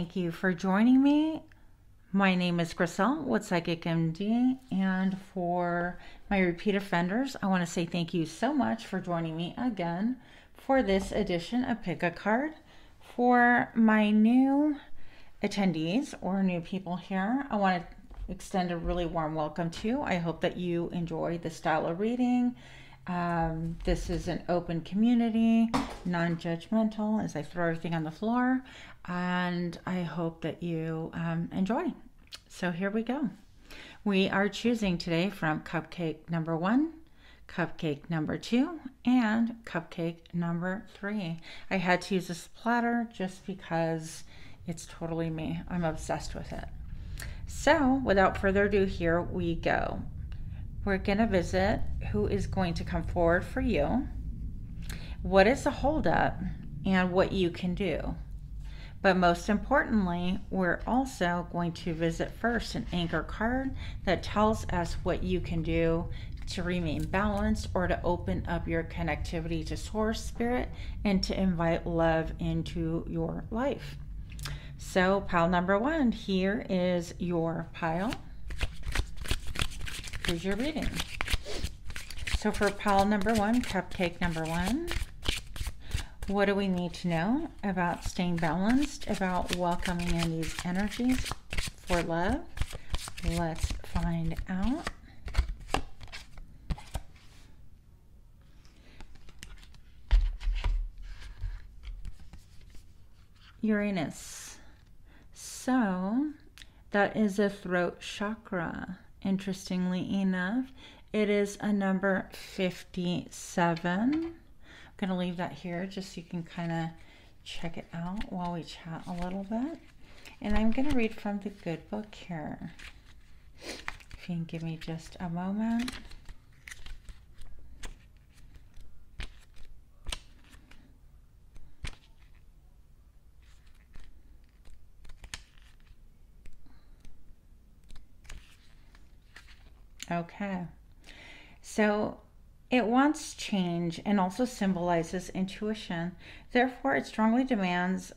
Thank you for joining me. My name is Griselle with Psychic MD, and for my repeat offenders, I want to say thank you so much for joining me again for this edition of Pick a Card. For my new attendees or new people here, I want to extend a really warm welcome to you. I hope that you enjoy the style of reading. This is an open community, non-judgmental as I throw everything on the floor, and I hope that you enjoy. So here we go. We are choosing today from cupcake number 1, cupcake number 2, and cupcake number 3. I had to use this platter just because it's totally me. I'm obsessed with it. So without further ado, here we go. We're going to visit who is going to come forward for you, what is the holdup, and what you can do. But most importantly, we're also going to visit first an anchor card that tells us what you can do to remain balanced or to open up your connectivity to source, spirit, and to invite love into your life. So pile number 1, here is your pile. Here's your reading. So for pile number 1, cupcake number 1, what do we need to know about staying balanced, about welcoming in these energies for love? Let's find out. Uranus. So that is a throat chakra. Interestingly enough, it is a number 57. I'm going to leave that here just so you can kind of check it out while we chat a little bit. And I'm going to read from the good book here. If you can give me just a moment. Okay, so it wants change and also symbolizes intuition. Therefore, it strongly demands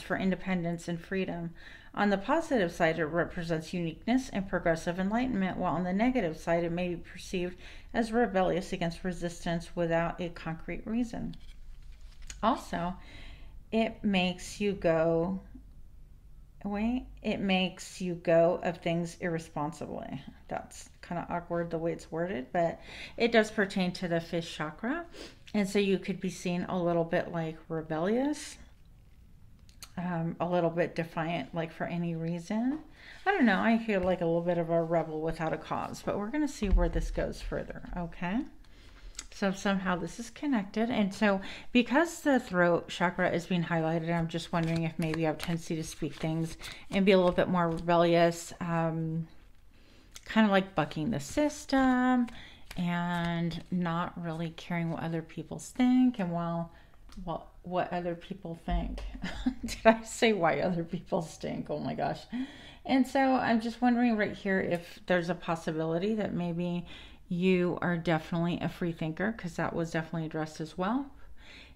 for independence and freedom. On the positive side, it represents uniqueness and progressive enlightenment, while on the negative side, it may be perceived as rebellious against resistance without a concrete reason. Also, it makes you go of things irresponsibly. That's kind of awkward the way it's worded, but it does pertain to the fish chakra, and so you could be seen a little bit like rebellious, a little bit defiant, like for any reason. I don't know, I feel like a little bit of a rebel without a cause, but we're going to see where this goes further. Okay, so somehow this is connected. And so because the throat chakra is being highlighted, I'm just wondering if maybe you have a tendency to speak things and be a little bit more rebellious, kind of like bucking the system and not really caring what other people think. And what other people think. Did I say why other people stink? Oh my gosh. And so I'm just wondering right here if there's a possibility that maybe you are definitely a free thinker, because that was definitely addressed as well.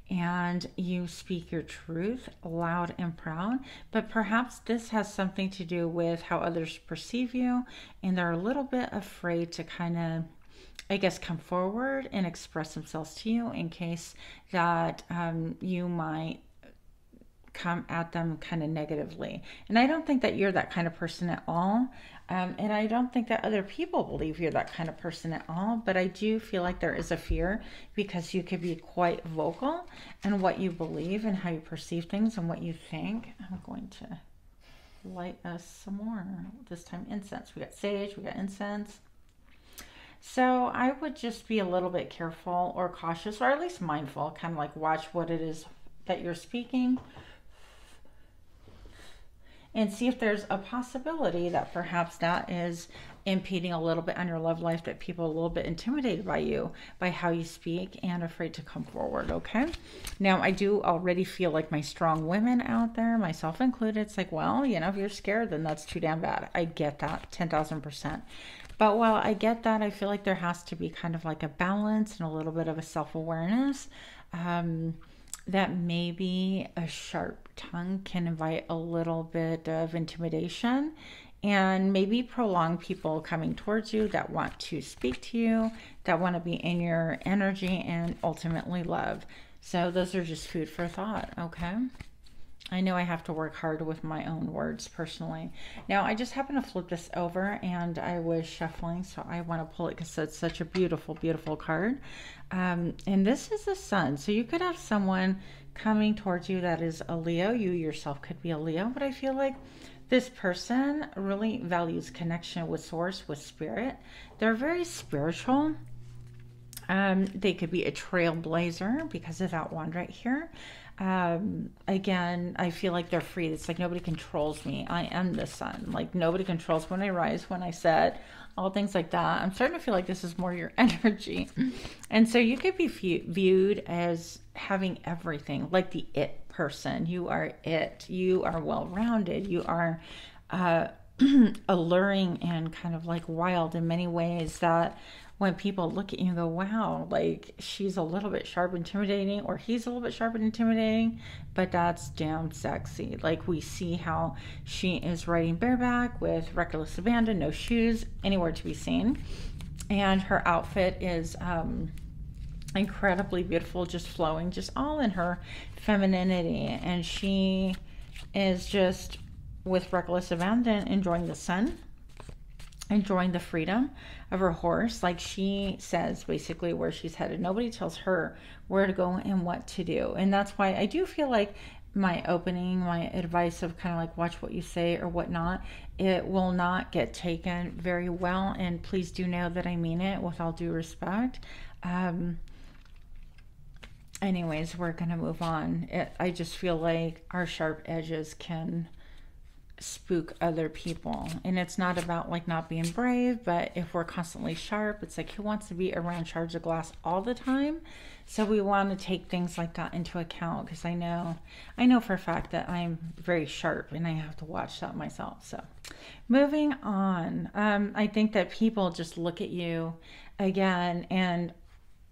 And you speak your truth loud and proud, but perhaps this has something to do with how others perceive you, and they're a little bit afraid to kind of, I guess, come forward and express themselves to you in case that you might come at them kind of negatively. And I don't think that you're that kind of person at all. And I don't think that other people believe you're that kind of person at all, but I do feel like there is a fear because you could be quite vocal in what you believe and how you perceive things and what you think. I'm going to light us some more, this time incense. We got sage, we got incense. So I would just be a little bit careful or cautious, or at least mindful, kind of like watch what it is that you're speaking, and see if there's a possibility that perhaps that is impeding a little bit on your love life, that people are a little bit intimidated by you, by how you speak, and afraid to come forward. Okay, now I do already feel like my strong women out there, myself included, it's like, well, you know, if you're scared, then that's too damn bad. I get that 10,000%. But while I get that, I feel like there has to be kind of like a balance and a little bit of a self-awareness. that maybe a sharp tongue can invite a little bit of intimidation and maybe prolong people coming towards you that want to speak to you, that want to be in your energy and ultimately love. So those are just food for thought, okay? I know I have to work hard with my own words personally. Now, I just happened to flip this over and I was shuffling, so I want to pull it because it's such a beautiful, beautiful card. And this is the Sun. So you could have someone coming towards you that is a Leo. You yourself could be a Leo, but I feel like this person really values connection with source, with spirit. They're very spiritual. They could be a trailblazer because of that wand right here. Again, I feel like they're free. It's like nobody controls me. I am the Sun. Like nobody controls when I rise, when I set, all things like that. I'm starting to feel like this is more your energy. And so you could be viewed as having everything, like the it person. You are it. You are well-rounded. You are alluring and kind of like wild in many ways that when people look at you and go, wow, like she's a little bit sharp, intimidating, or he's a little bit sharp and intimidating, but that's damn sexy. Like we see how she is riding bareback with reckless abandon, no shoes, anywhere to be seen. And her outfit is incredibly beautiful, just flowing, just all in her femininity. And she is just with reckless abandon, enjoying the sun, enjoying the freedom of her horse. Like she says basically where she's headed. Nobody tells her where to go and what to do. And that's why I do feel like my opening, my advice of kind of like watch what you say or whatnot, it will not get taken very well. And please do know that I mean it with all due respect. Anyways, we're going to move on. I just feel like our sharp edges can spook other people, and it's not about like not being brave, but if we're constantly sharp, it's like who wants to be around shards of glass all the time? So we want to take things like that into account, because I know for a fact that I'm very sharp and I have to watch that myself. So moving on, I think that people just look at you again and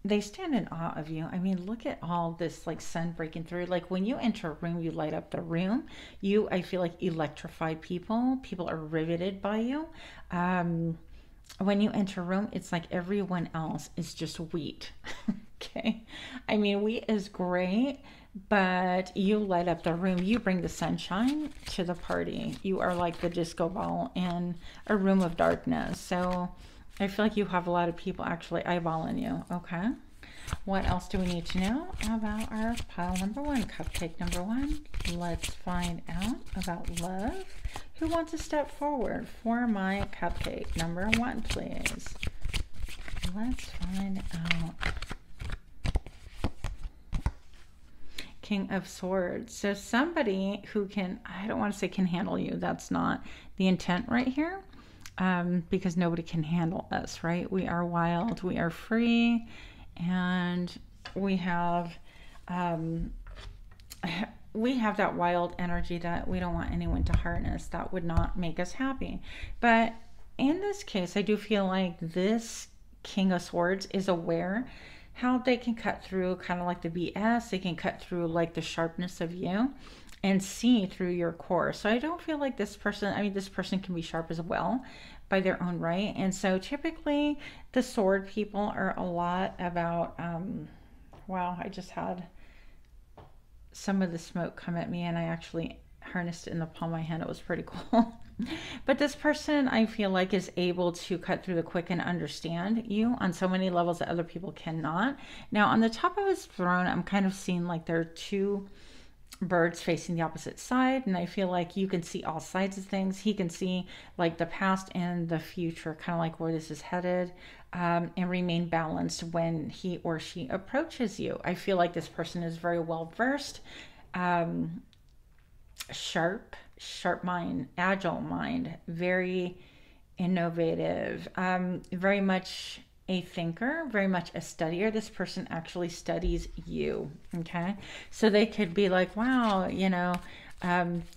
they stand in awe of you. I mean, look at all this like sun breaking through. Like when you enter a room, you light up the room. I feel like electrify people. People are riveted by you. When you enter a room, it's like everyone else is just wheat. Okay. I mean, wheat is great, but you light up the room. You bring the sunshine to the party. You are like the disco ball in a room of darkness. So I feel like you have a lot of people actually eyeballing you. Okay. What else do we need to know about our pile number one, cupcake number one? Let's find out about love. Who wants to step forward for my cupcake number one, please? Let's find out. King of Swords. So somebody who can, I don't want to say can handle you. That's not the intent right here. Because nobody can handle us, right? We are wild, we are free, and we have that wild energy that we don't want anyone to harness. That would not make us happy. But in this case, I do feel like this King of Swords is aware how they can cut through kind of like the BS. They can cut through like the sharpness of you and see through your core. So I don't feel like this person, I mean, this person can be sharp as well by their own right. And so typically the sword people are a lot about, wow, I just had some of the smoke come at me and I actually harnessed it in the palm of my hand. It was pretty cool. But this person, I feel like, is able to cut through the quick and understand you on so many levels that other people cannot. Now, on the top of his throne, I'm kind of seeing like there are two birds facing the opposite side, and I feel like you can see all sides of things. He can see like the past and the future, kind of like where this is headed, and remain balanced when he or she approaches you. I feel like this person is very well versed, sharp mind, agile mind, very innovative, very much a thinker, very much a studier. This person actually studies you, okay? So they could be like, wow, you know,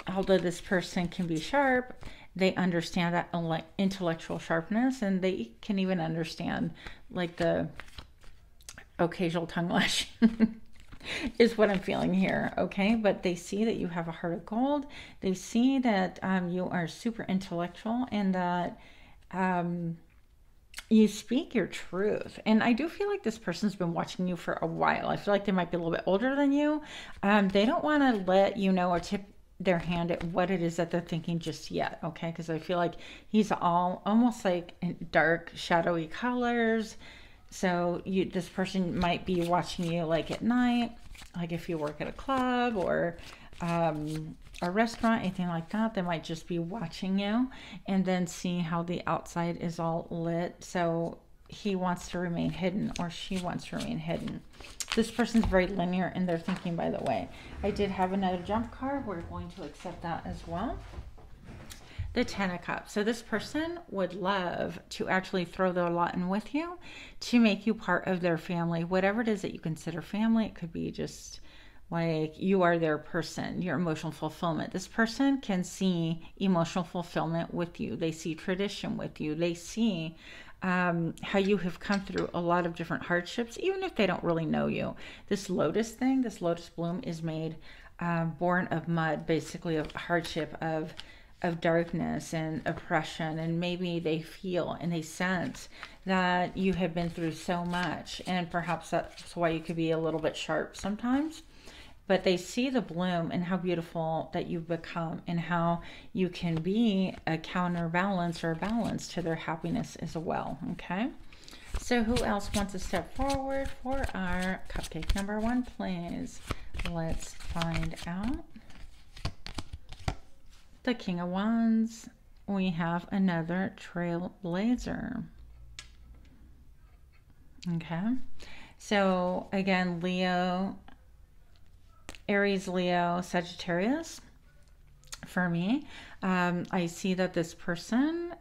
although this person can be sharp, they understand that intellectual sharpness, and they can even understand like the occasional tongue lashing. is what I'm feeling here, okay? But they see that you have a heart of gold. They see that you are super intellectual and that you speak your truth. And I do feel like this person's been watching you for a while. I feel like they might be a little bit older than you. They don't want to let you know or tip their hand at what it is that they're thinking just yet, okay? Because I feel like he's almost like in dark, shadowy colors. So this person might be watching you like at night, like if you work at a club or a restaurant, anything like that. They might just be watching you and then see how the outside is all lit. So he wants to remain hidden, or she wants to remain hidden. This person's very linear in their thinking, by the way. I did have another jump card. We're going to accept that as well. The Ten of Cups. So this person would love to actually throw their lot in with you to make you part of their family. Whatever it is that you consider family, it could be just like you are their person, your emotional fulfillment. This person can see emotional fulfillment with you. They see tradition with you. They see how you have come through a lot of different hardships, even if they don't really know you. This lotus thing, this lotus bloom is made born of mud, basically of hardship, of darkness and oppression. And maybe they feel and they sense that you have been through so much. And perhaps that's why you could be a little bit sharp sometimes. But they see the bloom and how beautiful that you've become and how you can be a counterbalance or a balance to their happiness as well, okay? So who else wants to step forward for our cupcake number 1, please? Let's find out. The King of Wands. We have another trailblazer. Okay. So again, Leo, Aries, Leo, Sagittarius. For me, I see that this person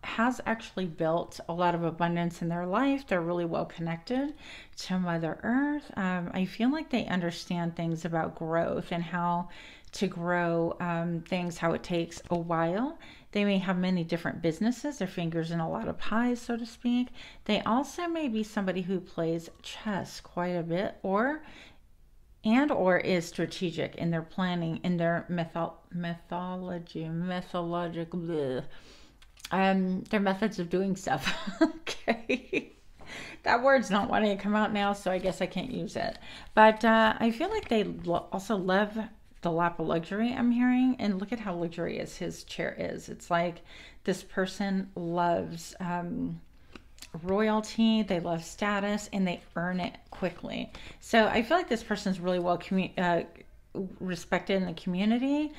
has actually built a lot of abundance in their life. They're really well connected to Mother Earth. I feel like they understand things about growth and how to grow things, how it takes a while. They may have many different businesses, their fingers in a lot of pies, so to speak. They also may be somebody who plays chess quite a bit, or is strategic in their planning, in their their methods of doing stuff. Okay. That word's not wanting to come out now, so I guess I can't use it. But I feel like they also love the lap of luxury, I'm hearing. And look at how luxurious his chair is. It's like this person loves royalty, they love status, and they earn it quickly. So I feel like this person's really well respected in the community.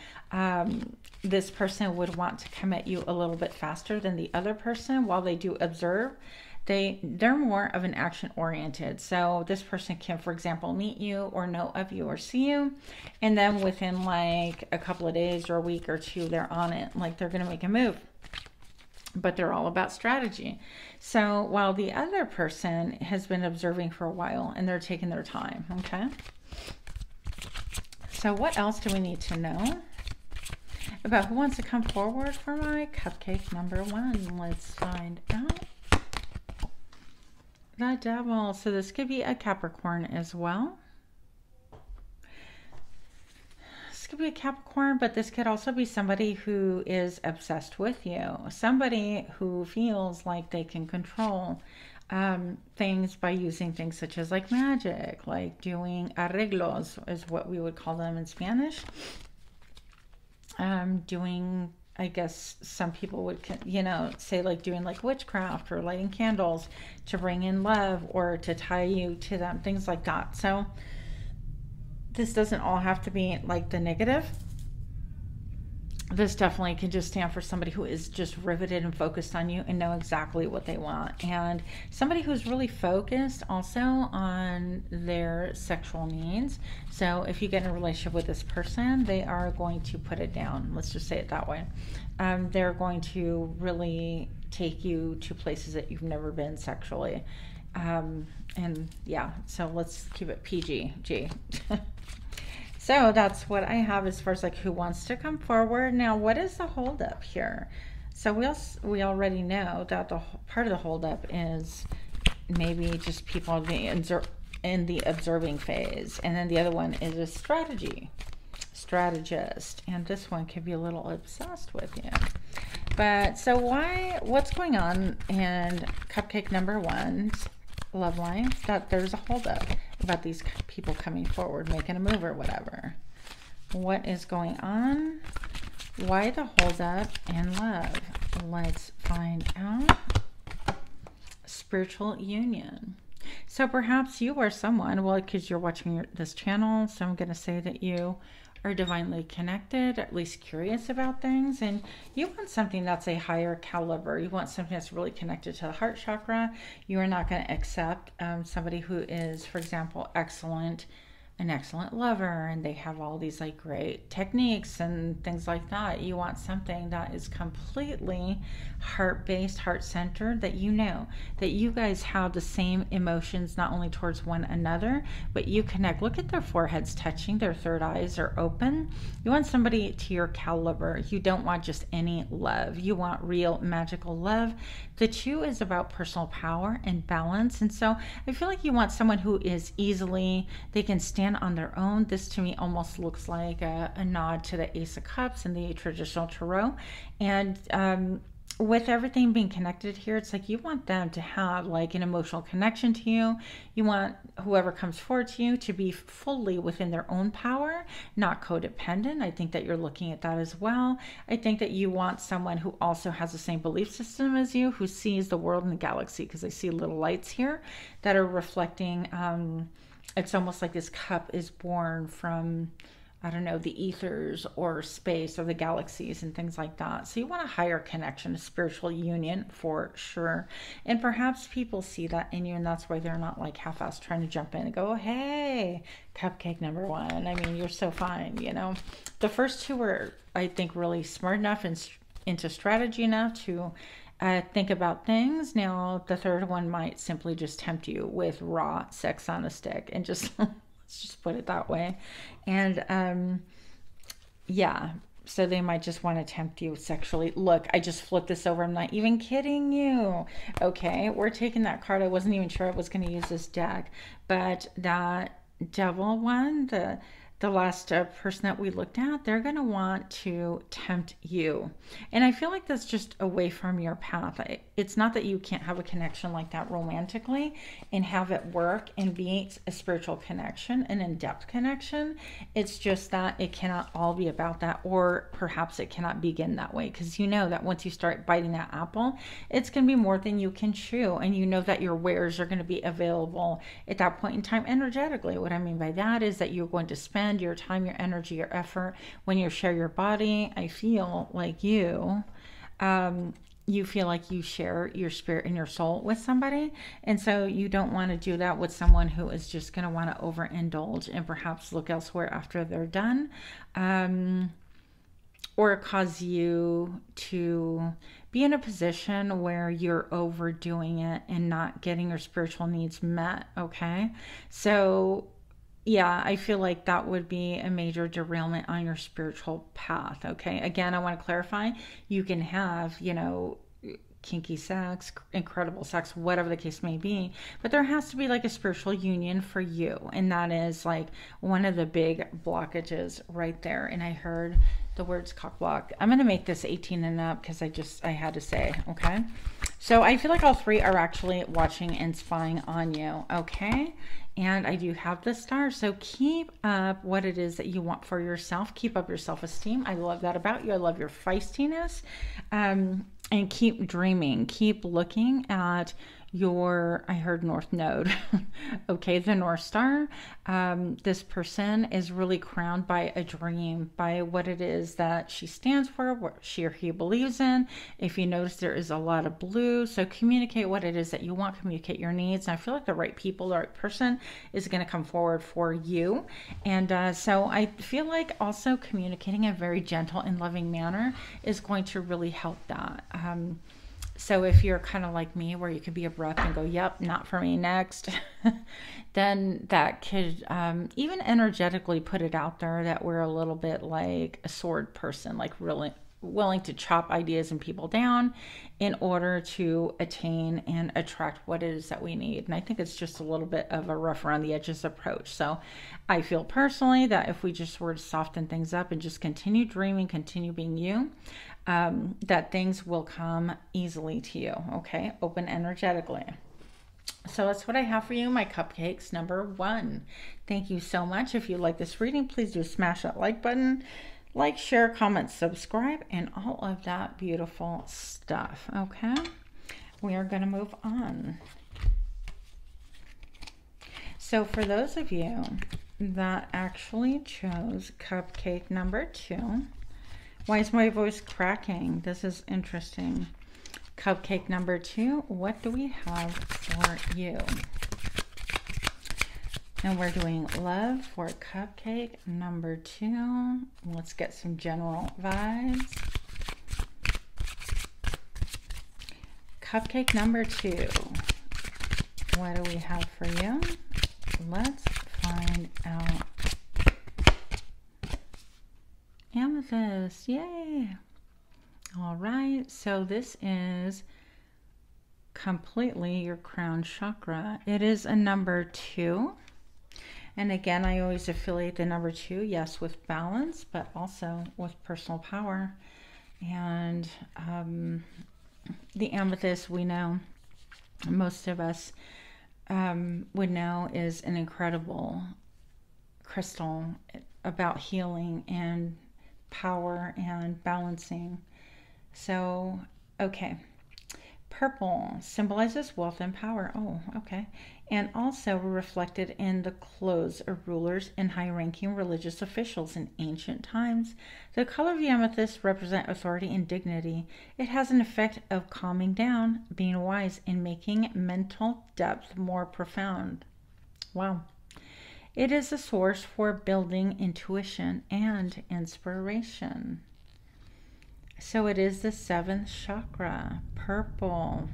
This person would want to come at you a little bit faster than the other person. While they do observe, they're more of an action oriented. So this person can, for example, meet you or know of you or see you, and then within like a couple of days or a week or two, they're on it. Like they're going to make a move. But they're all about strategy. So while the other person has been observing for a while and they're taking their time, okay? So what else do we need to know about who wants to come forward for my cupcake number 1? Let's find out. The Devil. So this could be a Capricorn as well. Could be a Capricorn, but this could also be somebody who is obsessed with you, somebody who feels like they can control things by using things such as like magic, like doing arreglos is what we would call them in Spanish. Doing, I guess some people would, you know, say like doing like witchcraft or lighting candles to bring in love or to tie you to them, things like that. So this doesn't all have to be like the negative. This definitely can just stand for somebody who is just riveted and focused on you and know exactly what they want. And somebody who's really focused also on their sexual needs. So if you get in a relationship with this person, they are going to put it down. Let's just say it that way. They're going to really take you to places that you've never been sexually. And yeah, so let's keep it PG. So that's what I have as far as like who wants to come forward. Now, what is the holdup here? So we already know that the part of the holdup is maybe just people being in the observing phase. And then the other one is a strategist. And this one can be a little obsessed with you. But so what's going on in cupcake number one's love life? That there's a holdup about these people coming forward, making a move or whatever. What is going on? Why the holdup in love? Let's find out. Spiritual union. So perhaps you are someone, well, because you're watching this channel, so I'm going to say that you are divinely connected, at least curious about things, and you want something that's a higher caliber. You want something that's really connected to the heart chakra. You are not going to accept somebody who is, for example, an excellent lover, and they have all these like great techniques and things like that. You want something that is completely heart-based, heart-centered, that you know that you guys have the same emotions, not only towards one another, but you connect. Look at their foreheads touching, their third eyes are open. You want somebody to your caliber. You don't want just any love. You want real magical love. The two is about personal power and balance. And so I feel like you want someone who is they can stand on their own. This to me almost looks like a nod to the Ace of Cups in the traditional tarot. And with everything being connected here, it's like you want them to have like an emotional connection to you. You want whoever comes forward to you to be fully within their own power, not codependent. I think that you're looking at that as well. I think that you want someone who also has the same belief system as you, who sees the world and the galaxy, because I see little lights here that are reflecting. It's almost like this cup is born from, I don't know, the ethers or space or the galaxies and things like that. So you want a higher connection, a spiritual union for sure. And perhaps people see that in you, and that's why they're not like half-assed trying to jump in and go, hey, cupcake number one. I mean, you're so fine, you know. The first two were, I think, really smart enough and into strategy enough to think about things. Now, the third one might simply just tempt you with raw sex on a stick and just... let's just put it that way. And yeah, so they might just want to tempt you sexually. Look, I just flipped this over. I'm not even kidding you. Okay, we're taking that card. I wasn't even sure I was going to use this deck, but that devil one, the last person that we looked at, they're going to want to tempt you. And I feel like that's just away from your path. It's not that you can't have a connection like that romantically and have it work and be a spiritual connection, an in-depth connection. It's just that it cannot all be about that, or perhaps it cannot begin that way, because you know that once you start biting that apple, it's going to be more than you can chew. And you know that your wares are going to be available at that point in time energetically. What I mean by that is that you're going to spend your time, your energy, your effort when you share your body. I feel like you feel like you share your spirit and your soul with somebody, and so you don't want to do that with someone who is just going to want to overindulge and perhaps look elsewhere after they're done, or cause you to be in a position where you're overdoing it and not getting your spiritual needs met. Okay, so yeah, I feel like that would be a major derailment on your spiritual path. Okay, again, I want to clarify, you can have, you know, kinky sex, incredible sex, whatever the case may be, but there has to be like a spiritual union for you, and that is like one of the big blockages right there. And I heard the words cock block. I'm going to make this 18 and up because I had to say. Okay, so I feel like all three are actually watching and spying on you. Okay, and I do have the star. So keep up what it is that you want for yourself. Keep up your self-esteem. I love that about you. I love your feistiness. And keep dreaming. Keep looking at your, I heard North Node. Okay, the North Star. This person is really crowned by a dream, by what it is that she stands for, what she or he believes in. If you notice, there is a lot of blue. So communicate what it is that you want, communicate your needs. And I feel like the right people, the right person is going to come forward for you. And so I feel like also communicating in a very gentle and loving manner is going to really help that. So if you're kind of like me, where you could be abrupt and go, yep, not for me, next, then that could even energetically put it out there that we're a little bit like a sword person, like really willing to chop ideas and people down in order to attain and attract what it is that we need. And I think it's just a little bit of a rough around the edges approach. So I feel personally that if we just were to soften things up and just continue dreaming, continue being you, that things will come easily to you. Okay, open energetically. So that's what I have for you, my cupcakes number 1. Thank you so much. If you like this reading, please do smash that like button. Like, share, comment, subscribe, and all of that beautiful stuff. Okay, we are going to move on. So for those of you that actually chose cupcake number 2, why is my voice cracking? This is interesting. Cupcake number 2, what do we have for you? And we're doing love for cupcake number 2. Let's get some general vibes. Cupcake number 2, what do we have for you? Let's find out. Amethyst, yay! All right, so this is completely your crown chakra. It is a number 2. And again, I always affiliate the number 2, yes, with balance, but also with personal power. And the amethyst, we know, most of us would know, is an incredible crystal about healing and power and balancing. So, okay. Purple symbolizes wealth and power. Oh, okay. And also reflected in the clothes of rulers and high-ranking religious officials in ancient times. The color of the amethyst represents authority and dignity. It has an effect of calming down, being wise, and making mental depth more profound. Wow. It is a source for building intuition and inspiration. So it is the 7th chakra, purple.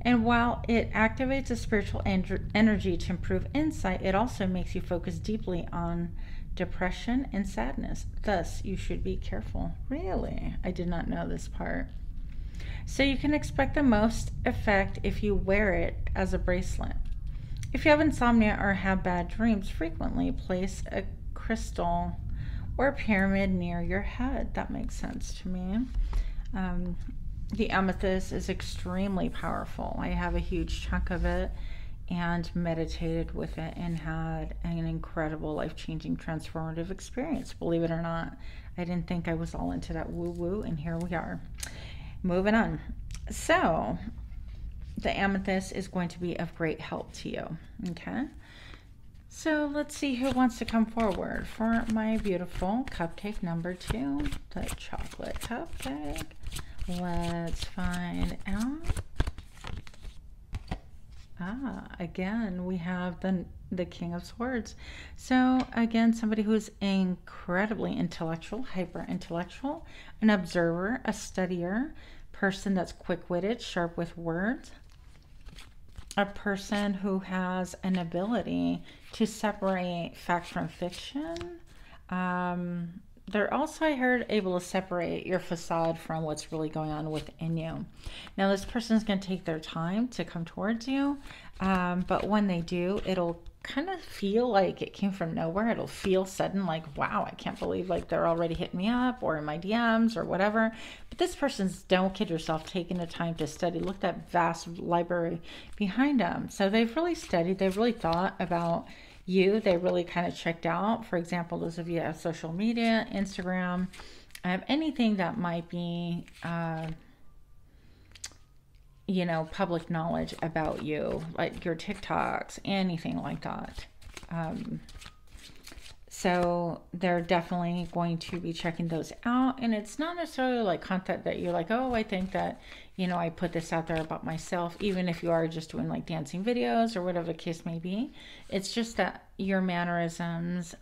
And while it activates a spiritual energy to improve insight, it also makes you focus deeply on depression and sadness. Thus, you should be careful. Really? I did not know this part. So you can expect the most effect if you wear it as a bracelet. If you have insomnia or have bad dreams, frequently place a crystal or a pyramid near your head. That makes sense to me. The amethyst is extremely powerful. I have a huge chunk of it and meditated with it and had an incredible life-changing transformative experience. Believe it or not, I didn't think I was all into that woo-woo, and here we are. Moving on. So the amethyst is going to be of great help to you. Okay. So let's see who wants to come forward for my beautiful cupcake number 2, the chocolate cupcake. Let's find out. Again, we have the King of Swords. So again, somebody who's incredibly intellectual, hyper-intellectual, an observer, a studier, person that's quick-witted, sharp with words, a person who has an ability to separate fact from fiction. They're also, I heard, able to separate your facade from what's really going on within you. Now, this person is going to take their time to come towards you, but when they do, it'll kind of feel like it came from nowhere. It'll feel sudden, like, wow, I can't believe like they're already hitting me up or in my DMs or whatever. But this person's, don't kid yourself, taking the time to study. Look at that vast library behind them. So they've really studied, they've really thought about you. They really kind of checked out, for example, those of you that have social media, Instagram, anything that might be you know, public knowledge about you, like your TikToks, anything like that. So they're definitely going to be checking those out. And it's not necessarily like content that you're like, oh, I think that, you know, I put this out there about myself, even if you are just doing like dancing videos or whatever the case may be. It's just that your mannerisms,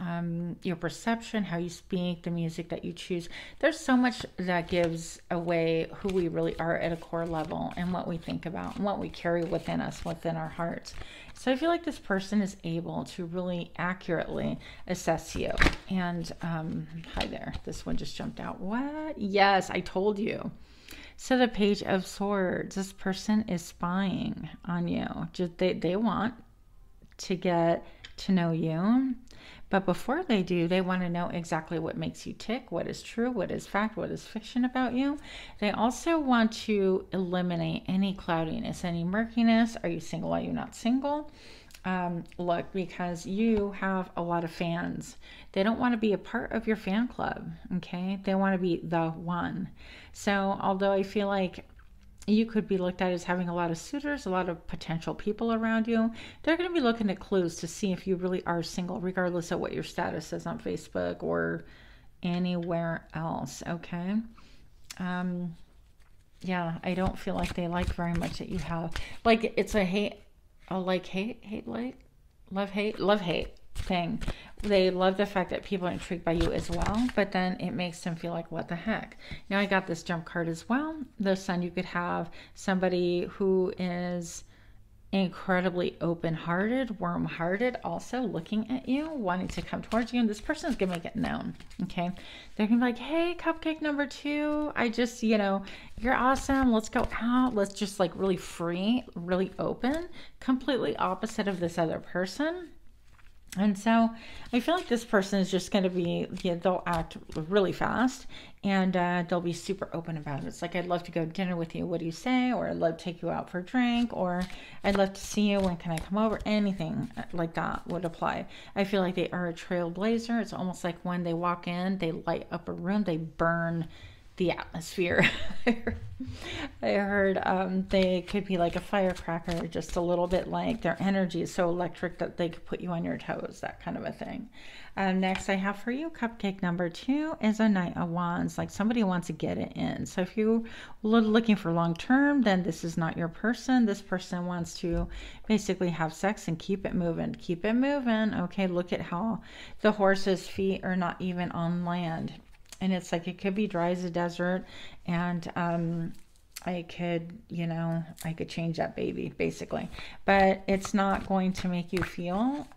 your perception, how you speak, the music that you choose. There's so much that gives away who we really are at a core level and what we think about and what we carry within us, within our hearts. So I feel like this person is able to really accurately assess you. And hi there, this one just jumped out. What? Yes, I told you. So the Page of Swords, this person is spying on you. Just they want to get to know you, but before they do, they want to know exactly what makes you tick, what is true, what is fact, what is fiction about you. They also want to eliminate any cloudiness, any murkiness. Are you single? Are you not single? Look, because you have a lot of fans. They don't want to be a part of your fan club, okay? They want to be the one. So although I feel like you could be looked at as having a lot of suitors, a lot of potential people around you, they're going to be looking at clues to see if you really are single, regardless of what your status is on Facebook or anywhere else, okay? Yeah, I don't feel like they like very much that you have, like, it's a hate, love hate thing. They love the fact that people are intrigued by you as well, but then it makes them feel like, what the heck? Now I got this jump card as well. The Sun, you could have somebody who is incredibly open-hearted, warm-hearted, also looking at you, wanting to come towards you, and this person is gonna make it known, okay? They're gonna be like, hey, cupcake number 2, I just, you know, you're awesome, let's go out, let's just like really free, really open, completely opposite of this other person. And so I feel like this person is just going to be, yeah, they'll act really fast, and they'll be super open about it. It's like, I'd love to go to dinner with you. What do you say? Or I'd love to take you out for a drink, or I'd love to see you. When can I come over? Anything like that would apply. I feel like they are a trailblazer. It's almost like when they walk in, they light up a room, they burn the atmosphere. I heard they could be like a firecracker, just a little bit, like their energy is so electric that they could put you on your toes, that kind of a thing. Next I have for you, cupcake number 2, is a Knight of Wands. Like, somebody wants to get it in. So if you are looking for long term, then this is not your person. This person wants to basically have sex and keep it moving. Keep it moving. Okay, look at how the horse's feet are not even on land. And it's like, it could be dry as a desert, and I could, you know, I could change that baby, basically. But it's not going to make you feel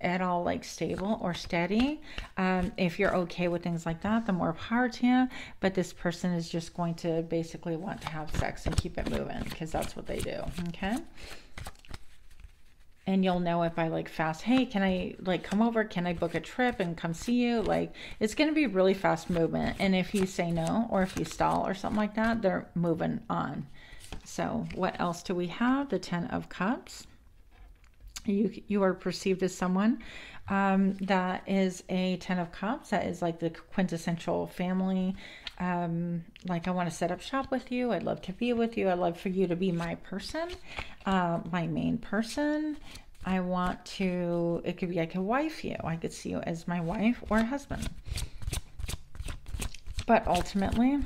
at all like stable or steady. If you're okay with things like that, the more power to you. But this person is just going to basically want to have sex and keep it moving, because that's what they do, okay? And you'll know it by like fast, hey, can I like come over? Can I book a trip and come see you? Like, it's going to be really fast movement. And if you say no, or if you stall or something like that, they're moving on. So what else do we have? The 10 of Cups. You are perceived as someone that is a 10 of Cups. That is like the quintessential family. Like, I want to set up shop with you. I'd love to be with you. I'd love for you to be my person, my main person. I want to, it could be I could wife you. I could see you as my wife or husband. But ultimately,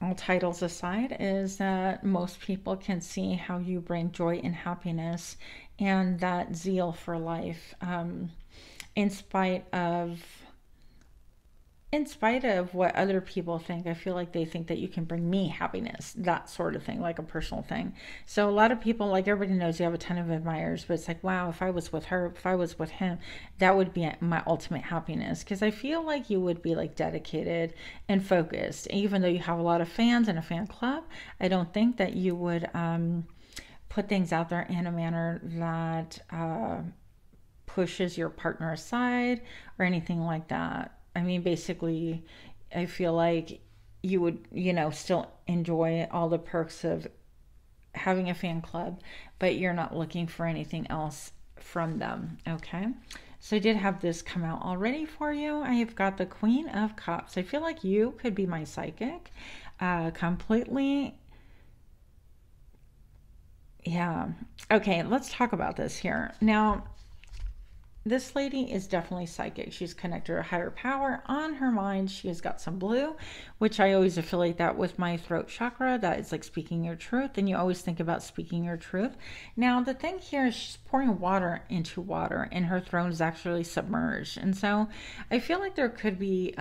all titles aside, is that most people can see how you bring joy and happiness and that zeal for life, in spite of what other people think. I feel like they think that you can bring me happiness, that sort of thing, like a personal thing. So a lot of people, like, everybody knows you have a ton of admirers, but it's like, wow, if I was with her, if I was with him, that would be my ultimate happiness. Because I feel like you would be like dedicated and focused. Even though you have a lot of fans and a fan club, I don't think that you would put things out there in a manner that pushes your partner aside or anything like that. I mean, basically, I feel like you would, you know, still enjoy all the perks of having a fan club, but you're not looking for anything else from them, okay? So I did have this come out already for you. I have got the Queen of Cups. I feel like you could be my psychic completely. Yeah. Okay, let's talk about this here. Now, this lady is definitely psychic. She's connected to her higher power. On her mind, she has got some blue, which I always affiliate that with my throat chakra. That is like speaking your truth, and you always think about speaking your truth. Now, the thing here is she's pouring water into water, and her throne is actually submerged. And so I feel like there could be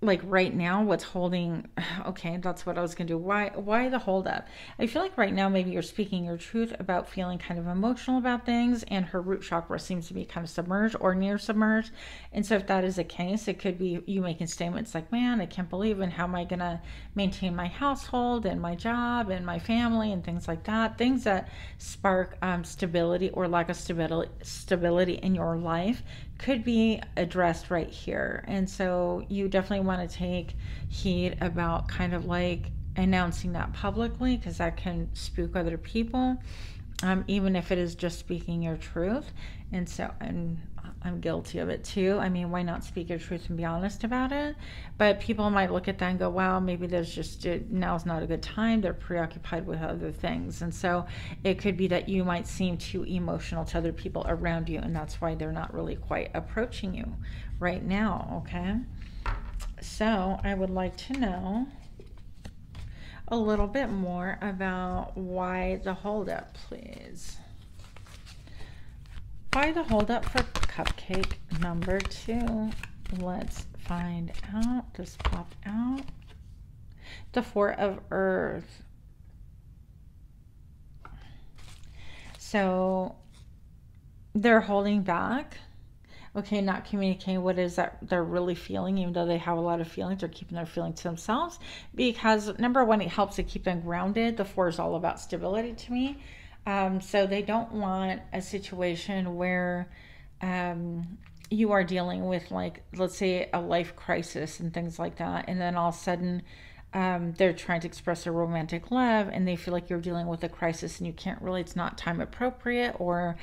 like right now what's holding, okay, that's what I was gonna do. Why the hold up? I feel like right now maybe you're speaking your truth about feeling kind of emotional about things, and her root chakra seems to be kind of submerged or near submerged. And so if that is the case, it could be you making statements like, man, I can't believe, and how am I gonna maintain my household and my job and my family and things like that, things that spark stability or lack of stability in your life could be addressed right here. And so you definitely want to take heed about kind of like announcing that publicly, because that can spook other people, even if it is just speaking your truth. And so I'm guilty of it too. I mean, why not speak your truth and be honest about it? But people might look at that and go, wow, maybe there's just, now's not a good time. They're preoccupied with other things. And so it could be that you might seem too emotional to other people around you, and that's why they're not really quite approaching you right now, okay? So I would like to know a little bit more about why the holdup, please. Why the holdup for cupcake number 2? Let's find out. This popped out. The 4 of Earth. So they're holding back. Okay, not communicating what it is that they're really feeling, even though they have a lot of feelings. They're keeping their feelings to themselves because, number one, it helps to keep them grounded. The 4 is all about stability to me. So they don't want a situation where you are dealing with, like, let's say a life crisis and things like that, and then all of a sudden they're trying to express their romantic love, and they feel like you're dealing with a crisis and you can't really, it's not time appropriate, or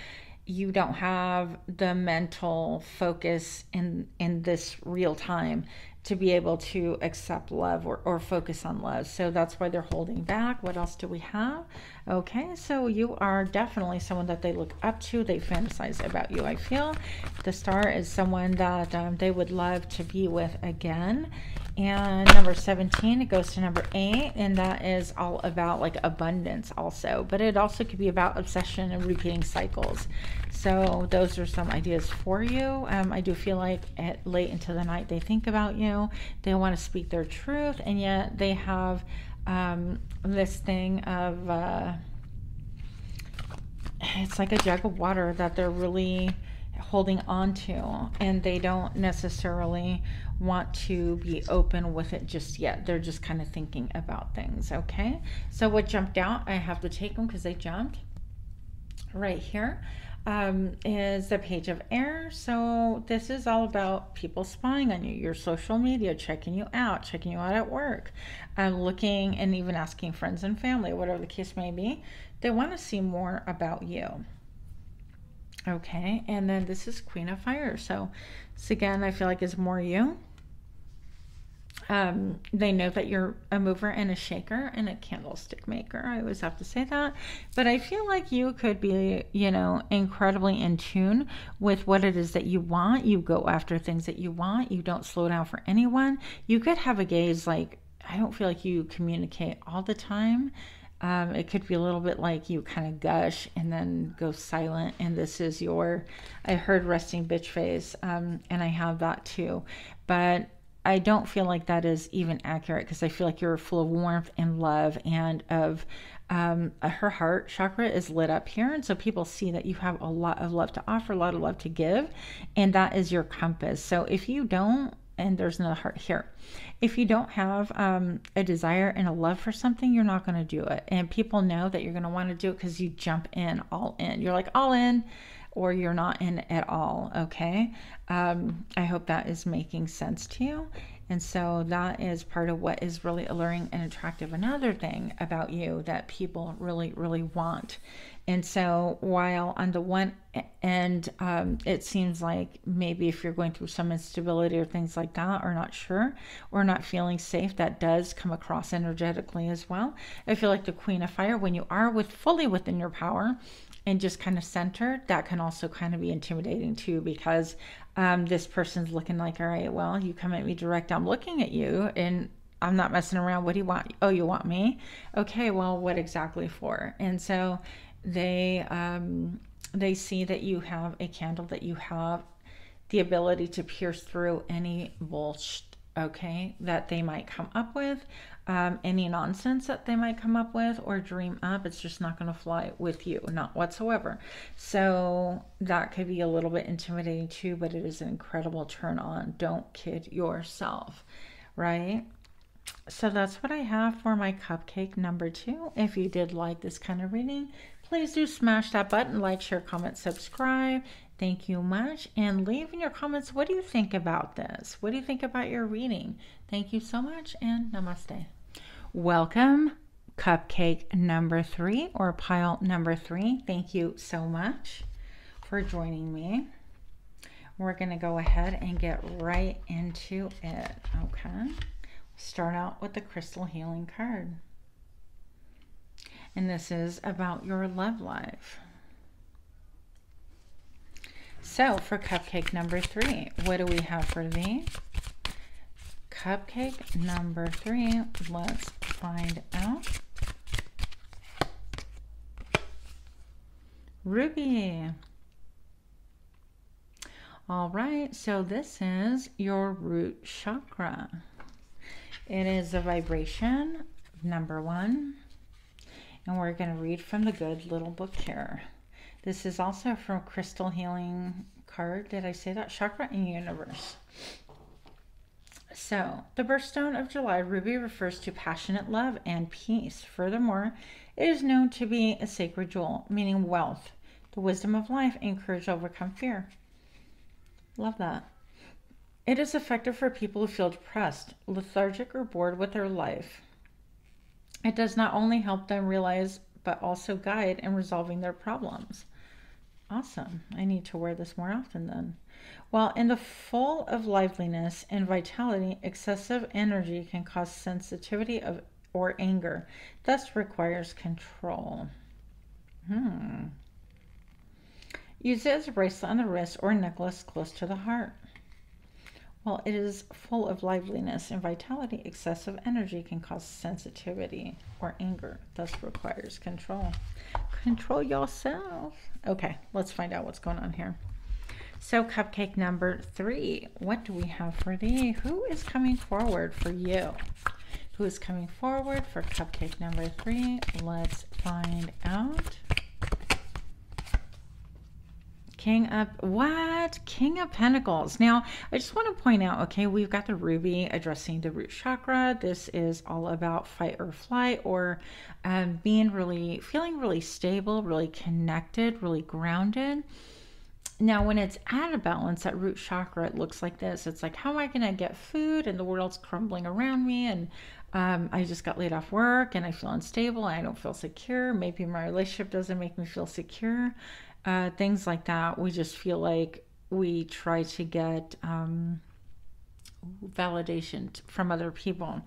you don't have the mental focus in this real time to be able to accept love or focus on love. So that's why they're holding back. What else do we have? Okay, so you are definitely someone that they look up to. They fantasize about you, I feel. The Star is someone that they would love to be with again. And number 17, it goes to number 8, and that is all about like abundance also. But it also could be about obsession and repeating cycles. So those are some ideas for you. I do feel like at late into the night they think about you. They want to speak their truth, and yet they have this thing of it's like a jug of water that they're really holding on to, and they don't necessarily want to be open with it just yet. They're just kind of thinking about things. Okay, so what jumped out, I have to take them because they jumped right here, is the Page of Air. So this is all about people spying on you, your social media, checking you out at work, looking and even asking friends and family, whatever the case may be. They want to see more about you. Okay, and then this is Queen of Fire. So this again, I feel like is more you. They know that you're a mover and a shaker and a candlestick maker. I always have to say that. But I feel like you could be, you know, incredibly in tune with what it is that you want. You go after things that you want. You don't slow down for anyone. You could have a gaze like, I don't feel like you communicate all the time. It could be a little bit like you kind of gush and then go silent. And this is your, I heard resting bitch face, and I have that too. But I don't feel like that is even accurate, because I feel like you're full of warmth and love, and of her heart chakra is lit up here. And so people see that you have a lot of love to offer, a lot of love to give, and that is your compass. So if you don't, and there's another heart here, if you don't have a desire and a love for something, you're not going to do it. And people know that you're going to want to do it because you jump in, all in. You're like all in, or you're not in at all. Okay. I hope that is making sense to you. And so that is part of what is really alluring and attractive. Another thing about you that people really, really want. And so while on the one end, it seems like maybe if you're going through some instability or things like that, or not sure, or not feeling safe, that does come across energetically as well. I feel like the Queen of Fire, when you are fully within your power, and just kind of centered, that can also kind of be intimidating too, because this person's looking like, all right, well, you come at me direct, I'm looking at you, and I'm not messing around. What do you want? Oh, you want me? Okay, well, what exactly for? And so they see that you have a candle, that you have the ability to pierce through any bullshit, okay, that they might come up with, any nonsense that they might come up with or dream up. It's just not going to fly with you, not whatsoever. So that could be a little bit intimidating too, but it is an incredible turn on. Don't kid yourself, right? So that's what I have for my cupcake number 2. If you did like this kind of reading, please do smash that button, like, share, comment, subscribe. Thank you much. And leave in your comments, what do you think about this? What do you think about your reading? Thank you so much, and namaste. Welcome, cupcake number 3, or pile number 3. Thank you so much for joining me. We're going to go ahead and get right into it, okay? Start out with the crystal healing card. And this is about your love life. So for cupcake number 3, what do we have for thee? Cupcake number 3, let's find out. Ruby. All right, so this is your root chakra. It is a vibration, number 1. And we're going to read from the good little book here. This is also from Crystal Healing card. Did I say that? Chakra and Universe. So, the birthstone of July, ruby, refers to passionate love and peace. Furthermore, it is known to be a sacred jewel, meaning wealth, the wisdom of life, and courage to overcome fear. Love that. It is effective for people who feel depressed, lethargic, or bored with their life. It does not only help them realize, but also guide in resolving their problems. Awesome. I need to wear this more often then. While in the full of liveliness and vitality, excessive energy can cause sensitivity or anger, thus requires control. Use it as a bracelet on the wrist or necklace close to the heart. While it is full of liveliness and vitality, excessive energy can cause sensitivity or anger, thus requires control. Control yourself. Okay, let's find out what's going on here. So cupcake number 3, what do we have for thee? Who is coming forward for you? Who is coming forward for cupcake number 3? Let's find out. King of Pentacles. Now, I just want to point out, okay, we've got the ruby addressing the root chakra. This is all about fight or flight, or feeling really stable, really connected, really grounded. Now, when it's out of balance, that root chakra, it looks like this. It's like, how am I going to get food? And the world's crumbling around me, and I just got laid off work, and I feel unstable, and I don't feel secure. Maybe my relationship doesn't make me feel secure. Things like that. We just feel like we try to get validation from other people.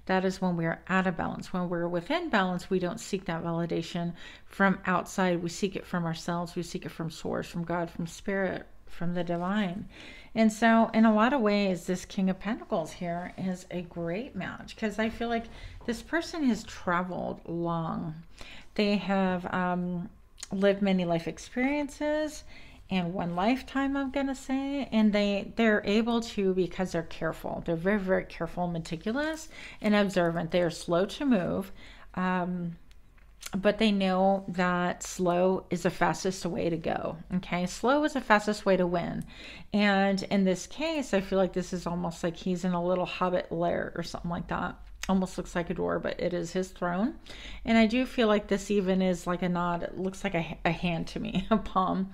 That is when we're out of balance. When we're within balance, we don't seek that validation from outside. We seek it from ourselves. We seek it from source, from God, from spirit, from the divine. And so in a lot of ways, this King of Pentacles here is a great match, because I feel like this person has traveled long. They have lived many life experiences in one lifetime, I'm gonna say, and they're able to, because they're careful. They're very, very careful, meticulous, and observant. They are slow to move, but they know that slow is the fastest way to go. Okay, slow is the fastest way to win. And in this case, I feel like this is almost like he's in a little hobbit lair or something like that. Almost looks like a door, but it is his throne. And I do feel like this even is like a nod. It looks like a hand to me, a palm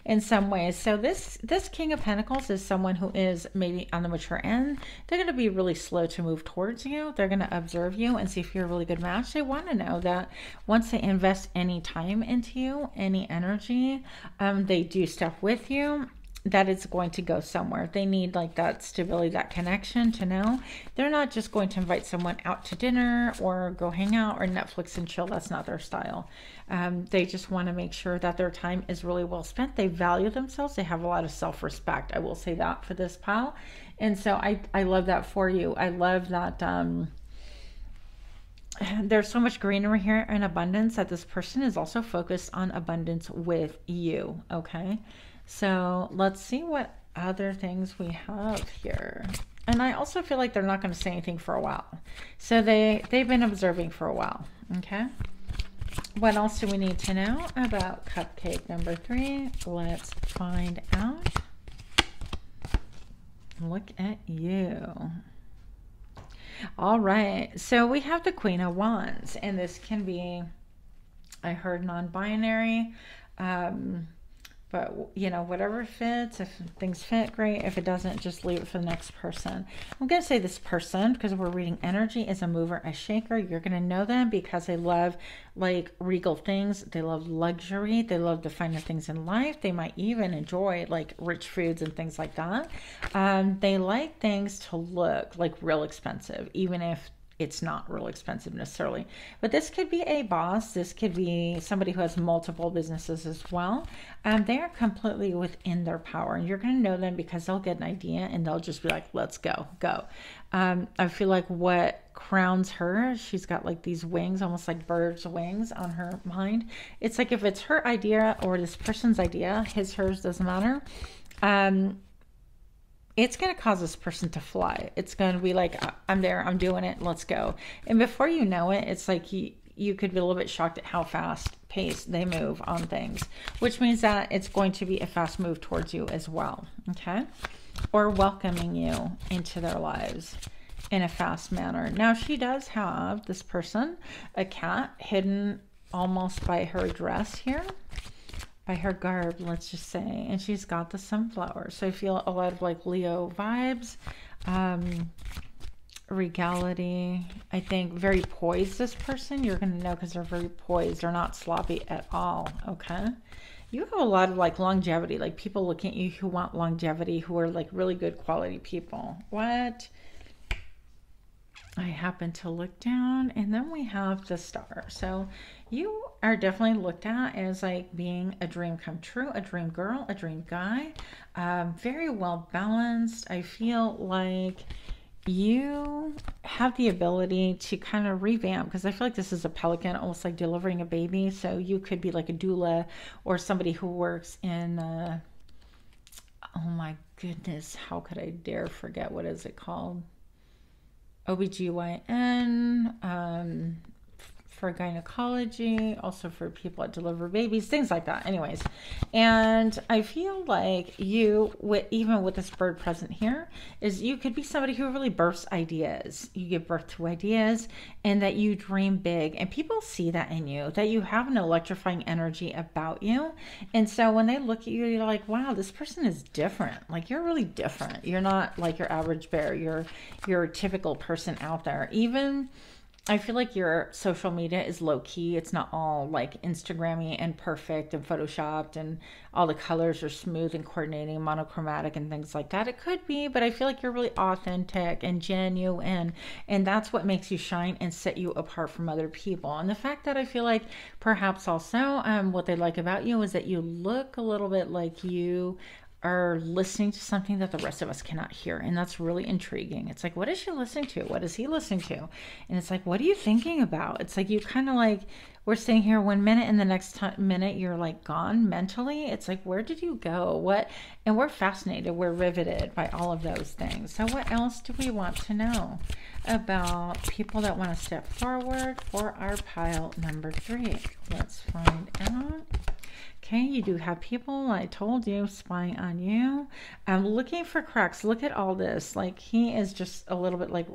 in some ways. So this King of Pentacles is someone who is maybe on the mature end. They're going to be really slow to move towards you. They're going to observe you and see if you're a really good match. They want to know that once they invest any time into you, any energy, they do stuff with you. that it's going to go somewhere. They need like that stability, that connection to know they're not just going to invite someone out to dinner or go hang out or Netflix and chill. That's not their style. They just want to make sure that their time is really well spent. They value themselves. They have a lot of self-respect. I will say that for this pile. And so I love that for you. I love that there's so much greenery here and abundance that this person is also focused on abundance with you. Okay. So let's see what other things we have here. And I also feel like they're not going to say anything for a while. So they've been observing for a while. Okay. What else do we need to know about cupcake number 3? Let's find out. Look at you. All right. So we have the Queen of Wands, and this can be, I heard non-binary, but, you know, whatever fits. If things fit, great. If it doesn't, just leave it for the next person. I'm going to say this person, because we're reading energy, is a mover, a shaker. You're going to know them because they love, like, regal things. They love luxury. They love the finer things in life. They might even enjoy, like, rich foods and things like that. They like things to look, like, real expensive, even if it's not real expensive necessarily. But this could be a boss. This could be somebody who has multiple businesses as well. They are completely within their power. And you're going to know them because they'll get an idea and they'll just be like, let's go, go. I feel like what crowns her, she's got like these wings, almost like bird's wings on her mind. It's like if it's her idea or this person's idea, his, hers, doesn't matter. It's going to cause this person to fly. It's going to be like, I'm there, I'm doing it, let's go. And before you know it, it's like you could be a little bit shocked at how fast paced they move on things, which means that it's going to be a fast move towards you as well, okay? Or welcoming you into their lives in a fast manner. Now, she does have, this person, a cat hidden almost by her dress here. By her garb, let's just say, and she's got the sunflower. So I feel a lot of like Leo vibes, regality. I think very poised, this person. You're going to know because they're very poised. They're not sloppy at all, okay? You have a lot of like longevity, like people looking at you who want longevity, who are like really good quality people. What? I happen to look down, and then we have the Star. So you are definitely looked at as like being a dream come true, a dream girl, a dream guy, very well balanced. I feel like you have the ability to kind of revamp, because I feel like this is a pelican, almost like delivering a baby. So you could be like a doula or somebody who works in, oh my goodness, how could I dare forget, what is it called? OBGYN, for gynecology, also for people that deliver babies, things like that. Anyways, and I feel like you, even with this bird present here, is you could be somebody who really births ideas. You give birth to ideas, and that you dream big, and people see that in you, that you have an electrifying energy about you. And so when they look at you, you're like, wow, this person is different. Like, you're really different. You're not like your average bear. You're a typical person out there. Even I feel like your social media is low key. It's not all like Instagrammy and perfect and photoshopped and all the colors are smooth and coordinating, monochromatic and things like that. It could be, but I feel like you're really authentic and genuine, and that's what makes you shine and set you apart from other people. And the fact that I feel like perhaps also what they like about you is that you look a little bit like you are listening to something that the rest of us cannot hear. And that's really intriguing. It's like, what is she listening to? What is he listening to? And it's like, what are you thinking about? It's like, you kind of like, we're sitting here 1 minute and the next minute you're like gone mentally. It's like, where did you go? What? And we're fascinated. We're riveted by all of those things. So what else do we want to know about people that want to step forward for our pile number 3? Let's find out. Okay, you do have people, I told you, spying on you. I'm looking for cracks. Look at all this. Like, he is just a little bit like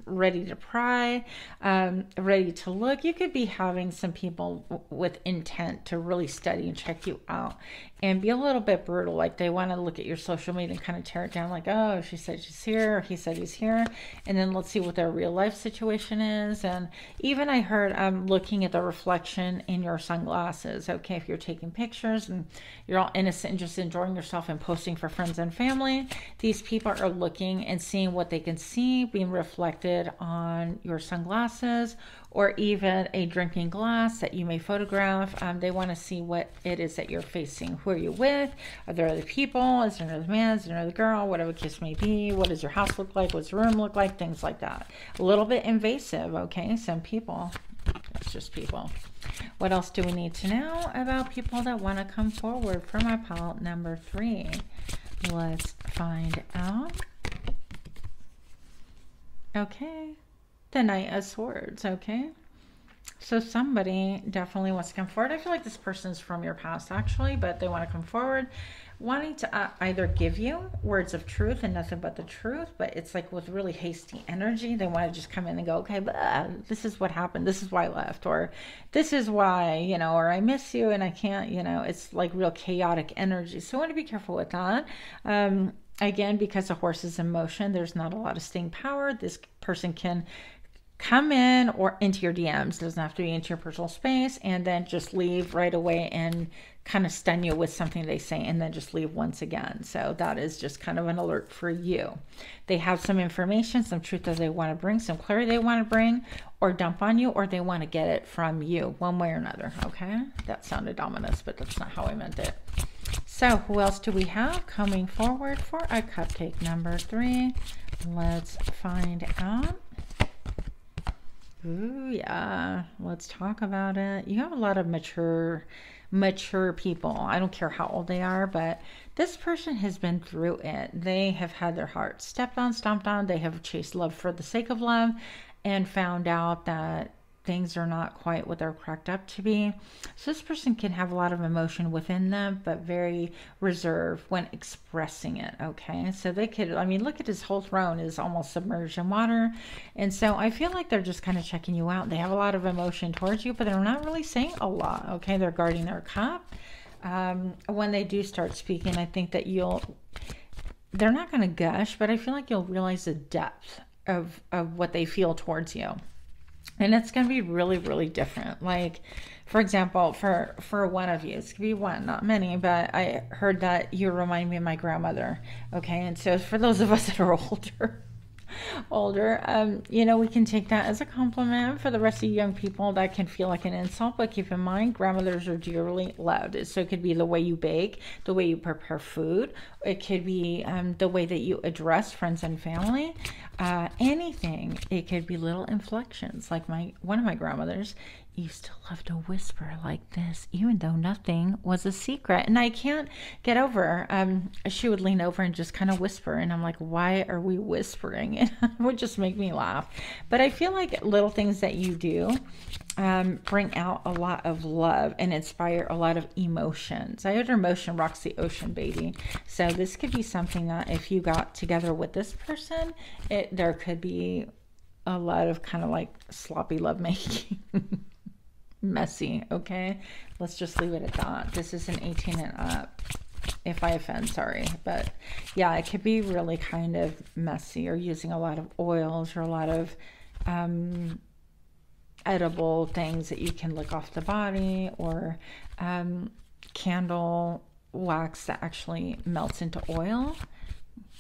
ready to pry, ready to look. You could be having some people with intent to really study and check you out. and be a little bit brutal. Like they want to look at your social media and kind of tear it down, like, oh, she said she's here, or he said he's here, and then let's see what their real life situation is. And even I heard looking at the reflection in your sunglasses. Okay, if you're taking pictures and you're all innocent and just enjoying yourself and posting for friends and family, these people are looking and seeing what they can see being reflected on your sunglasses, or even a drinking glass that you may photograph. They want to see what it is that you're facing. Who are you with? Are there other people? Is there another man? Is there another girl? Whatever the case may be. What does your house look like? What's your room look like? Things like that. A little bit invasive, okay? Some people. That's just people. What else do we need to know about people that want to come forward for my pile number 3? Let's find out. Okay. The Knight of Swords, okay? So somebody definitely wants to come forward. I feel like this person's from your past, actually, but they want to come forward, wanting to either give you words of truth and nothing but the truth, but it's like with really hasty energy. They want to just come in and go, okay, this is what happened. This is why I left, or this is why, you know, or I miss you and I can't, you know, it's like real chaotic energy. So I want to be careful with that. Again, because the horse is in motion, there's not a lot of staying power. This person can come in or into your DMs. It doesn't have to be into your personal space, and then just leave right away and kind of stun you with something they say, and then just leave once again. So that is just kind of an alert for you. They have some information, some truth that they want to bring, some clarity they want to bring, or dump on you, or they want to get it from you one way or another. Okay, that sounded ominous, but that's not how I meant it. So who else do we have coming forward for a cupcake number 3? Let's find out. Ooh, yeah, let's talk about it. You have a lot of mature people. I don't care how old they are, but this person has been through it. They have had their heart stepped on, stomped on. They have chased love for the sake of love and found out that things are not quite what they're cracked up to be. So this person can have a lot of emotion within them, but very reserved when expressing it. Okay, so they could, I mean, look at his whole throne is almost submerged in water, and so I feel like they're just kind of checking you out. They have a lot of emotion towards you, but they're not really saying a lot. Okay, they're guarding their cup. When they do start speaking, I think that they're not going to gush, but I feel like you'll realize the depth of what they feel towards you. And it's going to be really, really different. Like, for example, for one of you, it's going to be one, not many, but I heard that you remind me of my grandmother. Okay, and so for those of us that are older, you know, we can take that as a compliment. For the rest of you young people, that can feel like an insult, but keep in mind, grandmothers are dearly loved. So it could be the way you bake, the way you prepare food. It could be the way that you address friends and family. Anything. It could be little inflections. Like one of my grandmothers used to love to whisper like this, even though nothing was a secret. And I can't get over, she would lean over and just kind of whisper. And I'm like, why are we whispering? It would just make me laugh. But I feel like little things that you do bring out a lot of love and inspire a lot of emotions. I heard emotion rocks the ocean, baby. So this could be something that if you got together with this person, there could be a lot of kind of like sloppy lovemaking. Messy. Okay, let's just leave it at that. This is an 18 and up. If I offend, sorry, but yeah, it could be really kind of messy, or using a lot of oils or a lot of edible things that you can lick off the body, or candle wax that actually melts into oil.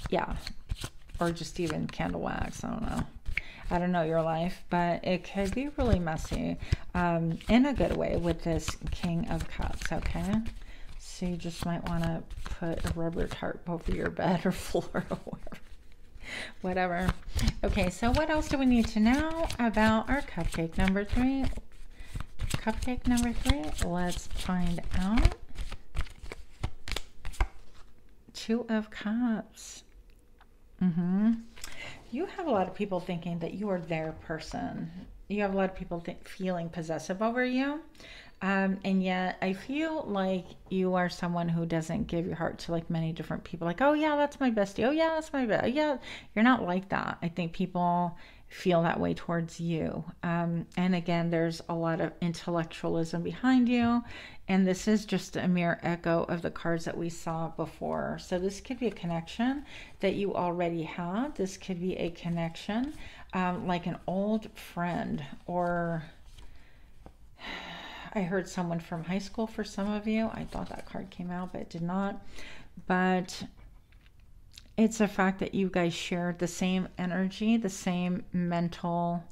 Yeah, or just even candle wax. I don't know your life, but it could be really messy in a good way with this King of Cups, okay? So you just might want to put a rubber tarp over your bed or floor or whatever. Okay, so what else do we need to know about our cupcake number 3? Cupcake number 3, let's find out. 2 of Cups. You have a lot of people thinking that you are their person. You have a lot of people feeling possessive over you. And yet I feel like you are someone who doesn't give your heart to like many different people. Like, oh yeah, that's my bestie. Oh yeah, that's my bestie. Yeah, you're not like that. I think people feel that way towards you. And again, there's a lot of intellectualism behind you. And this is just a mere echo of the cards that we saw before. So this could be a connection that you already have. This could be a connection like an old friend, or I heard someone from high school for some of you. I thought that card came out, but it did not. But it's a fact that you guys share the same energy, the same mental.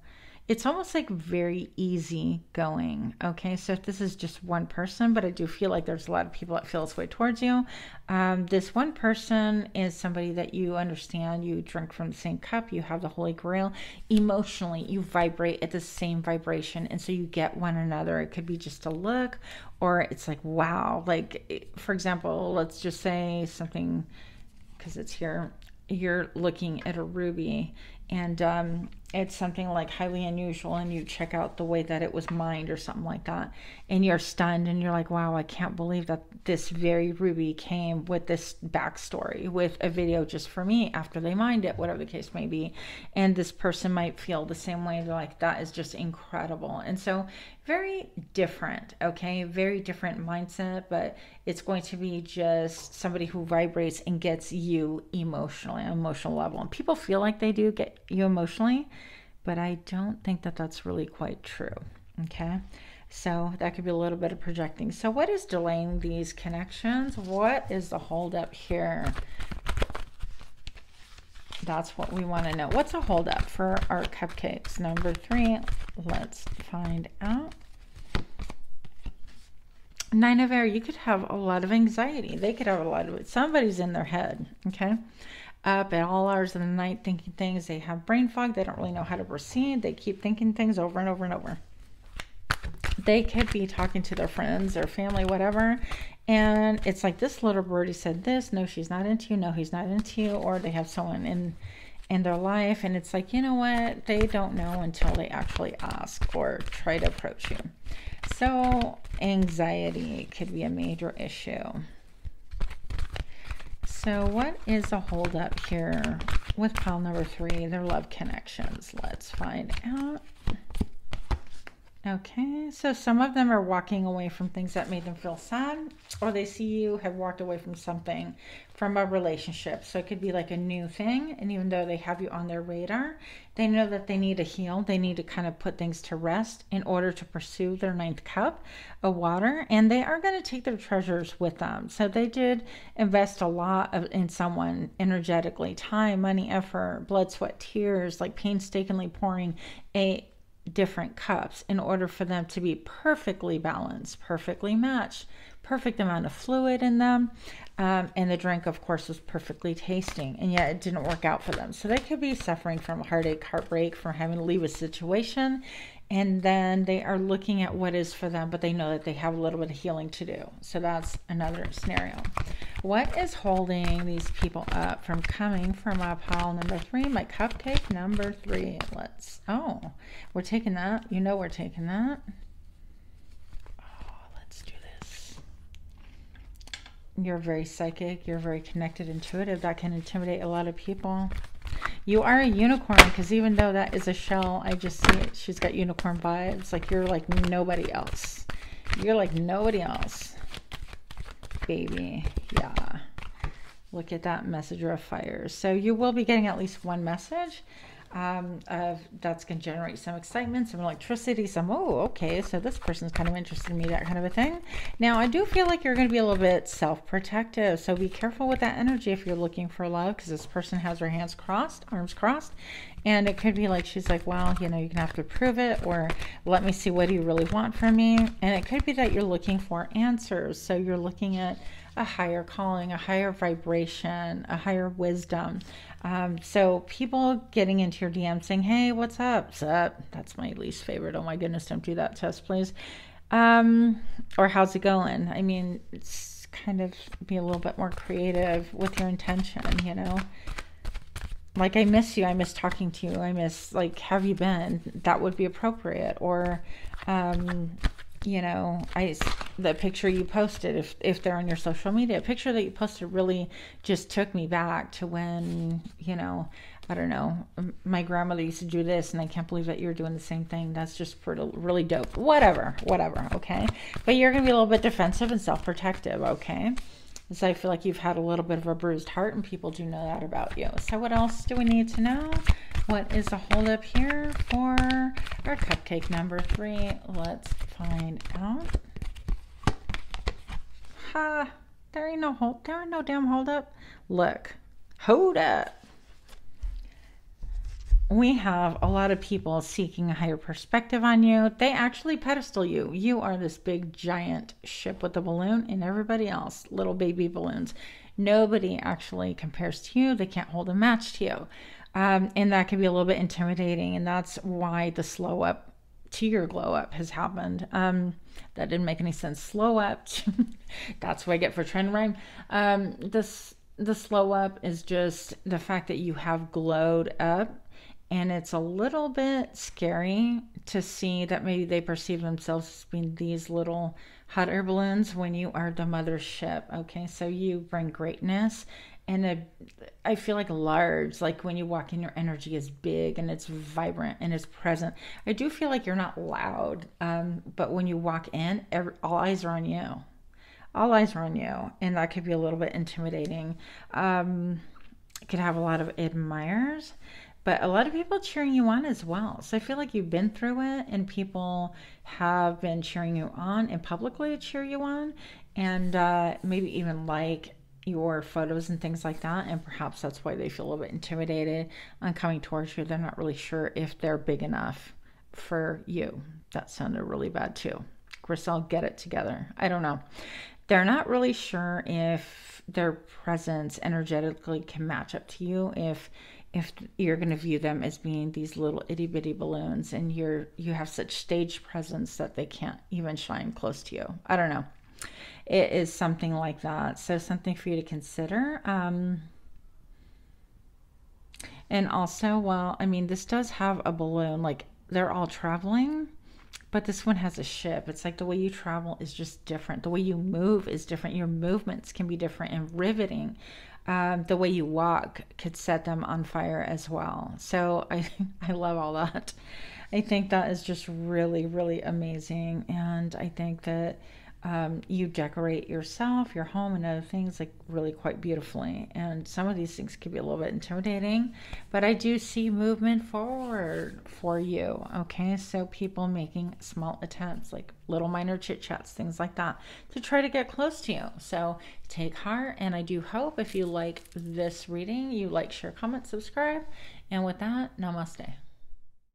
It's almost like very easy going. Okay, so if this is just one person, but I do feel like there's a lot of people that feel this way towards you. This one person is somebody that you understand. You drink from the same cup. You have the Holy Grail. Emotionally, you vibrate at the same vibration, and so you get one another. It could be just a look, or it's like, wow. Like, for example, let's just say something, because it's here. You're looking at a ruby, and it's something like highly unusual, and you check out the way that it was mined or something like that, and you're stunned, and you're like, wow, I can't believe that this very ruby came with this backstory, with a video just for me after they mined it, whatever the case may be. And this person might feel the same way. They're like, that is just incredible. And so very different, okay, very different mindset, but it's going to be just somebody who vibrates and gets you emotionally, on an emotional level. And people feel like they do get you emotionally, but I don't think that that's really quite true. Okay, so that could be a little bit of projecting. So what is delaying these connections? What is the holdup here? That's what we want to know. What's a holdup for our cupcakes? Number 3. Let's find out. Nine of Air. You could have a lot of anxiety. They could have a lot of it. Somebody's in their head. Okay. Up at all hours of the night thinking things. They have brain fog. They don't really know how to proceed. They keep thinking things over and over and over. They could be talking to their friends or family, whatever, and it's like, this little birdie said this. No, she's not into you. No, he's not into you. Or they have someone in their life, and it's like, you know what? They don't know until they actually ask or try to approach you. So anxiety could be a major issue. So what is a holdup here with pile number 3? Their love connections. Let's find out. Okay, so some of them are walking away from things that made them feel sad, or they see you have walked away from something, from a relationship. So it could be like a new thing, and even though they have you on their radar, they know that they need to heal. They need to kind of put things to rest in order to pursue their 9th cup of water, and they are going to take their treasures with them. So they did invest a lot in someone energetically, time, money, effort, blood, sweat, tears, like painstakingly pouring different cups in order for them to be perfectly balanced, perfectly matched, perfect amount of fluid in them. And the drink, of course, was perfectly tasting, and yet it didn't work out for them. So they could be suffering from heartache, heartbreak, from having to leave a situation, and then they are looking at what is for them, but they know that they have a little bit of healing to do. So that's another scenario. What is holding these people up from coming from pile number 3? My cupcake number 3. Oh, we're taking that. You know we're taking that. Oh, let's do this. You're very psychic. You're very connected, intuitive. That can intimidate a lot of people. You are a unicorn, because even though that is a shell, I just see it. She's got unicorn vibes. Like, you're like nobody else. You're like nobody else. Baby. Yeah. Look at that, messenger of fire. So you will be getting at least one message of that's going to generate some excitement, some electricity, some, oh, okay, so this person's kind of interested in me, that kind of a thing. Now, I do feel like you're going to be a little bit self-protective, so be careful with that energy if you're looking for love, because this person has her hands crossed, arms crossed, and it could be like, she's like, well, you know, you're gonna have to prove it, or let me see, what do you really want from me? And it could be that you're looking for answers, so you're looking at a higher calling, a higher vibration, a higher wisdom. So people getting into your DM saying, hey, what's up? What's up? That's my least favorite. Oh my goodness, don't do that test, please. Or how's it going? I mean, it's kind of be a little bit more creative with your intention, you know? Like, I miss you. I miss talking to you. I miss, like, have you been? That would be appropriate. Or, you know, the picture you posted, if they're on your social media, a picture that you posted really just took me back to when, you know, I don't know, my grandmother used to do this, and I can't believe that you're doing the same thing. That's just really dope. Whatever, okay? But you're going to be a little bit defensive and self-protective, okay? So I feel like you've had a little bit of a bruised heart, and people do know that about you. So what else do we need to know? What is the holdup here for our cupcake number 3? Let's find out. Ha! There ain't no damn holdup. Look, hold up. We have a lot of people seeking a higher perspective on you. They actually pedestal you. You are this big giant ship with a balloon, and everybody else, little baby balloons. Nobody actually compares to you. They can't hold a match to you. And that can be a little bit intimidating, and that's why the slow up to your glow up has happened. That didn't make any sense. Slow up. That's what I get for trend rhyme. The slow up is just the fact that you have glowed up. And it's a little bit scary to see that maybe they perceive themselves as being these little hot air balloons when you are the mothership. Okay, so you bring greatness, and I feel like large, like when you walk in, your energy is big and it's vibrant and it's present. I do feel like you're not loud, but when you walk in, all eyes are on you. All eyes are on you, and that could be a little bit intimidating. It could have a lot of admirers, but a lot of people cheering you on as well. So I feel like you've been through it, and people have been cheering you on and publicly cheer you on, and maybe even like your photos and things like that. And perhaps that's why they feel a little bit intimidated on coming towards you. They're not really sure if they're big enough for you. That sounded really bad too. Grisel, get it together. I don't know. They're not really sure if their presence energetically can match up to you, if you're going to view them as being these little itty bitty balloons, and you have such stage presence that they can't even shine close to you. I don't know. It is something like that. So something for you to consider. And also, well, I mean, this does have a balloon, like they're all traveling, but this one has a ship. It's like the way you travel is just different. The way you move is different. Your movements can be different and riveting. The way you walk could set them on fire as well. So I love all that. I think that is just really, really amazing. And I think that you decorate yourself, your home, and other things like really quite beautifully. And some of these things can be a little bit intimidating, but I do see movement forward for you. Okay, so people making small attempts, like little minor chit chats, things like that, to try to get close to you. So take heart, and I do hope if you like this reading, you like, share, comment, subscribe. And with that, namaste.